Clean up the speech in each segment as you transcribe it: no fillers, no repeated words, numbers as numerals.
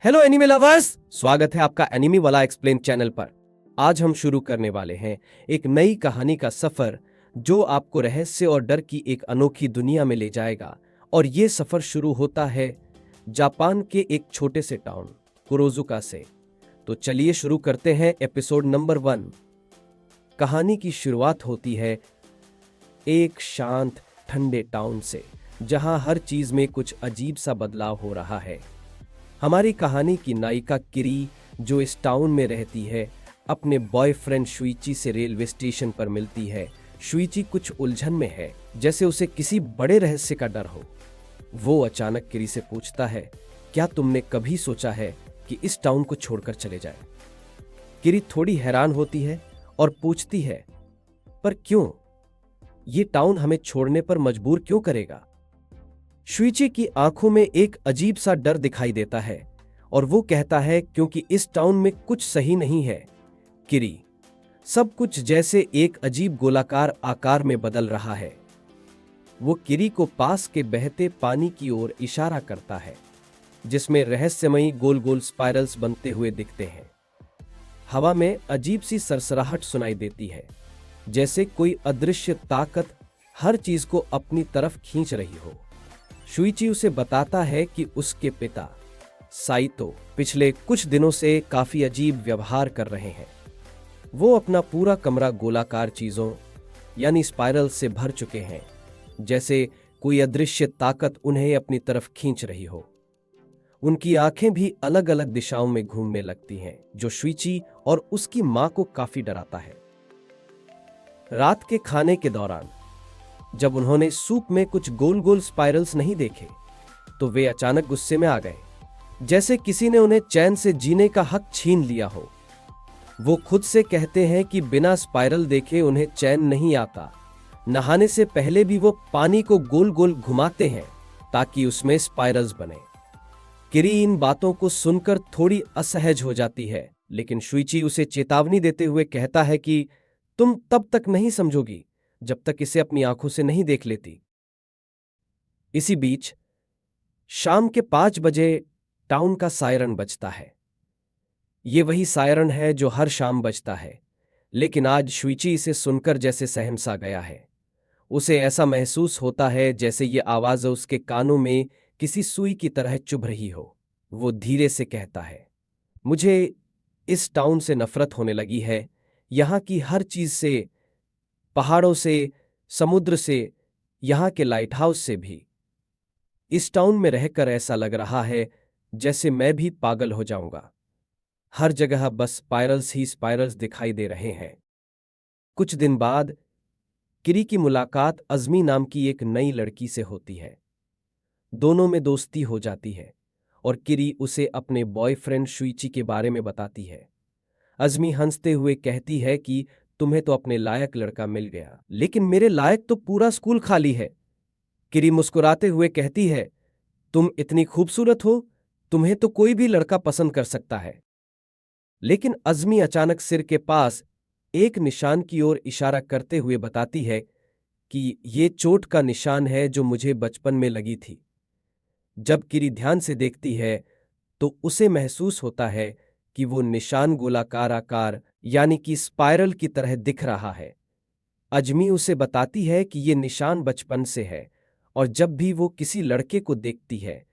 Hello anime lovers, स्वागत है आपका एनिमी वाला एक्सप्लेन चैनल पर। आज हम शुरू करने वाले हैं एक नई कहानी का सफर जो आपको रहस्य और डर की एक अनोखी दुनिया में ले जाएगा। और ये सफर शुरू होता है जापान के एक छोटे से टाउन कुरोजुका से। तो चलिए शुरू करते हैं एपिसोड नंबर 1। कहानी की शुरुआत होती है एक शांत ठंडे टाउन से, जहां हर चीज में कुछ अजीब सा बदलाव हो रहा है। हमारी कहानी की नायिका किरी, जो इस टाउन में रहती है, अपने बॉयफ्रेंड शुइची से रेलवे स्टेशन पर मिलती है। शुइची कुछ उलझन में है, जैसे उसे किसी बड़े रहस्य का डर हो। वो अचानक किरी से पूछता है, क्या तुमने कभी सोचा है कि इस टाउन को छोड़कर चले जाए? किरी थोड़ी हैरान होती है और पूछती है, पर क्यों? ये टाउन हमें छोड़ने पर मजबूर क्यों करेगा? शुइची की आंखों में एक अजीब सा डर दिखाई देता है और वो कहता है, क्योंकि इस टाउन में कुछ सही नहीं है किरी। सब कुछ जैसे एक अजीब गोलाकार आकार में बदल रहा है। वो किरी को पास के बहते पानी की ओर इशारा करता है, जिसमें रहस्यमयी गोल गोल स्पाइरल्स बनते हुए दिखते हैं। हवा में अजीब सी सरसराहट सुनाई देती है, जैसे कोई अदृश्य ताकत हर चीज को अपनी तरफ खींच रही हो। शुइची उसे बताता है कि उसके पिता साइतो पिछले कुछ दिनों से काफी अजीब व्यवहार कर रहे हैं। वो अपना पूरा कमरा गोलाकार चीजों यानी स्पाइरल से भर चुके हैं, जैसे कोई अदृश्य ताकत उन्हें अपनी तरफ खींच रही हो। उनकी आंखें भी अलग अलग दिशाओं में घूमने लगती हैं, जो शुइची और उसकी मां को काफी डराता है। रात के खाने के दौरान जब उन्होंने सूप में कुछ गोल गोल स्पाइरल्स नहीं देखे, तो वे अचानक गुस्से में आ गए, जैसे किसी ने उन्हें चैन से जीने का हक छीन लिया हो। वो खुद से कहते हैं कि बिना स्पाइरल देखे उन्हें चैन नहीं आता। नहाने से पहले भी वो पानी को गोल गोल घुमाते हैं ताकि उसमें स्पाइरल्स बने। किरी इन बातों को सुनकर थोड़ी असहज हो जाती है, लेकिन शुइची उसे चेतावनी देते हुए कहता है कि तुम तब तक नहीं समझोगी जब तक इसे अपनी आंखों से नहीं देख लेती। इसी बीच शाम के 5 बजे टाउन का सायरन बजता है। ये वही सायरन है जो हर शाम बजता है, लेकिन आज शुइची इसे सुनकर जैसे सहम सा गया है। उसे ऐसा महसूस होता है जैसे ये आवाज उसके कानों में किसी सुई की तरह चुभ रही हो। वो धीरे से कहता है, मुझे इस टाउन से नफरत होने लगी है। यहां की हर चीज से, पहाड़ों से, समुद्र से, यहां के लाइट हाउस से भी। इस टाउन में रहकर ऐसा लग रहा है जैसे मैं भी पागल हो जाऊंगा। हर जगह बस स्पाइरल्स ही स्पाइरल्स दिखाई दे रहे हैं। कुछ दिन बाद किरी की मुलाकात अज़मी नाम की एक नई लड़की से होती है। दोनों में दोस्ती हो जाती है और किरी उसे अपने बॉयफ्रेंड शुइची के बारे में बताती है। अज़मी हंसते हुए कहती है कि तुम्हें तो अपने लायक लड़का मिल गया, लेकिन मेरे लायक तो पूरा स्कूल खाली है। किरी मुस्कुराते हुए कहती है, तुम इतनी खूबसूरत हो, तुम्हें तो कोई भी लड़का पसंद कर सकता है। लेकिन अज़मी अचानक सिर के पास एक निशान की ओर इशारा करते हुए बताती है कि ये चोट का निशान है जो मुझे बचपन में लगी थी। जब किरी ध्यान से देखती है तो उसे महसूस होता है कि वो निशान गोलाकार आकार यानी कि स्पाइरल की तरह दिख रहा है। अज़मी उसे बताती है कि ये निशान बचपन से है और जब भी वो किसी लड़के को देखती है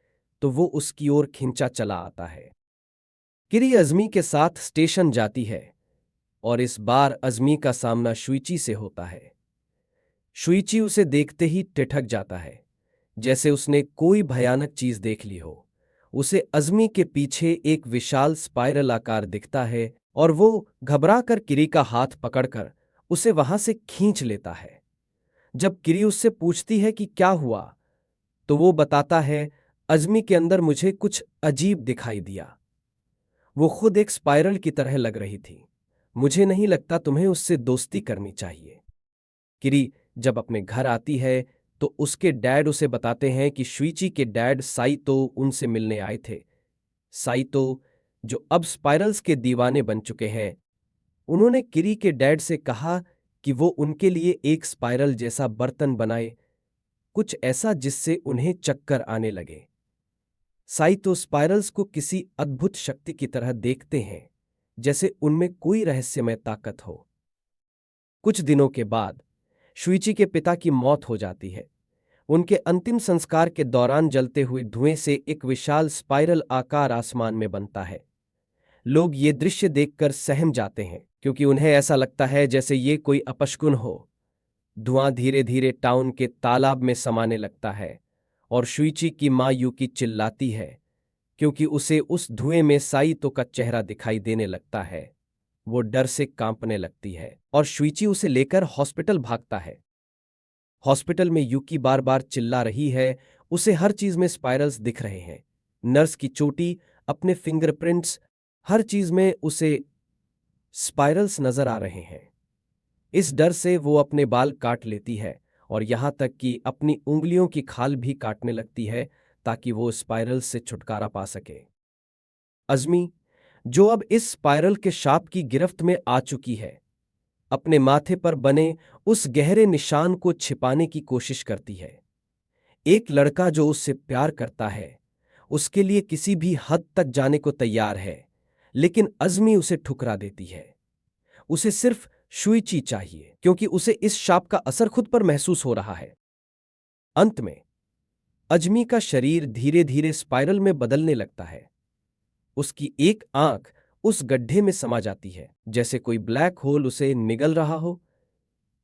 तो वो उसकी ओर खिंचा चला आता है। किरी अज़मी के साथ स्टेशन जाती है और इस बार अज़मी का सामना शुइची से होता है। शुइची उसे देखते ही ठिठक जाता है, जैसे उसने कोई भयानक चीज देख ली हो। उसे अज़मी के पीछे एक विशाल स्पाइरल आकार दिखता है और वो घबराकर किरी का हाथ पकड़कर उसे वहां से खींच लेता है। जब किरी उससे पूछती है कि क्या हुआ, तो वो बताता है, अज़मी के अंदर मुझे कुछ अजीब दिखाई दिया। वो खुद एक स्पाइरल की तरह लग रही थी। मुझे नहीं लगता तुम्हें उससे दोस्ती करनी चाहिए। किरी जब अपने घर आती है तो उसके डैड उसे बताते हैं कि शुइची के डैड साइतो उनसे मिलने आए थे। साइतो, जो अब स्पाइरल्स के दीवाने बन चुके हैं, उन्होंने किरी के डैड से कहा कि वो उनके लिए एक स्पाइरल जैसा बर्तन बनाए, कुछ ऐसा जिससे उन्हें चक्कर आने लगे। साई तो स्पाइरल्स को किसी अद्भुत शक्ति की तरह देखते हैं, जैसे उनमें कोई रहस्यमय ताकत हो। कुछ दिनों के बाद शुइची के पिता की मौत हो जाती है। उनके अंतिम संस्कार के दौरान जलते हुए धुएं से एक विशाल स्पाइरल आकार आसमान में बनता है। लोग ये दृश्य देखकर सहम जाते हैं, क्योंकि उन्हें ऐसा लगता है जैसे ये कोई अपशकुन हो। धुआं धीरे धीरे टाउन के तालाब में समाने लगता है और शुइची की मां यूकी चिल्लाती है, क्योंकि उसे उस धुएं में साइतो का चेहरा दिखाई देने लगता है। वो डर से कांपने लगती है और शुइची उसे लेकर हॉस्पिटल भागता है। हॉस्पिटल में यूकी बार बार चिल्ला रही है, उसे हर चीज में स्पाइरल्स दिख रहे हैं। नर्स की चोटी, अपने फिंगरप्रिंट्स, हर चीज में उसे स्पाइरल्स नजर आ रहे हैं। इस डर से वो अपने बाल काट लेती है और यहां तक कि अपनी उंगलियों की खाल भी काटने लगती है, ताकि वो स्पाइरल्स से छुटकारा पा सके। अज़मी, जो अब इस स्पाइरल के शाप की गिरफ्त में आ चुकी है, अपने माथे पर बने उस गहरे निशान को छिपाने की कोशिश करती है। एक लड़का जो उससे प्यार करता है, उसके लिए किसी भी हद तक जाने को तैयार है, लेकिन अज़मी उसे ठुकरा देती है। उसे सिर्फ शुइची चाहिए, क्योंकि उसे इस शाप का असर खुद पर महसूस हो रहा है। अंत में अज़मी का शरीर धीरे धीरे स्पाइरल में बदलने लगता है। उसकी एक आंख उस गड्ढे में समा जाती है, जैसे कोई ब्लैक होल उसे निगल रहा हो।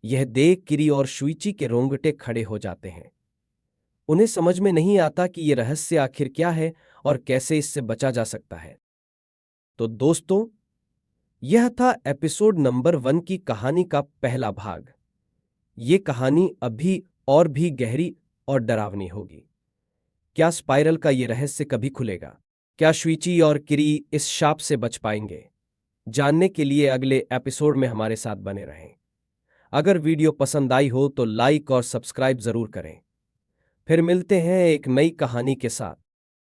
यह देख किरी और शुइची के रोंगटे खड़े हो जाते हैं। उन्हें समझ में नहीं आता कि यह रहस्य आखिर क्या है और कैसे इससे बचा जा सकता है। तो दोस्तों, यह था एपिसोड नंबर 1 की कहानी का पहला भाग। ये कहानी अभी और भी गहरी और डरावनी होगी। क्या स्पाइरल का ये रहस्य कभी खुलेगा? क्या शुइची और किरी इस शाप से बच पाएंगे? जानने के लिए अगले एपिसोड में हमारे साथ बने रहें। अगर वीडियो पसंद आई हो तो लाइक और सब्सक्राइब जरूर करें। फिर मिलते हैं एक नई कहानी के साथ।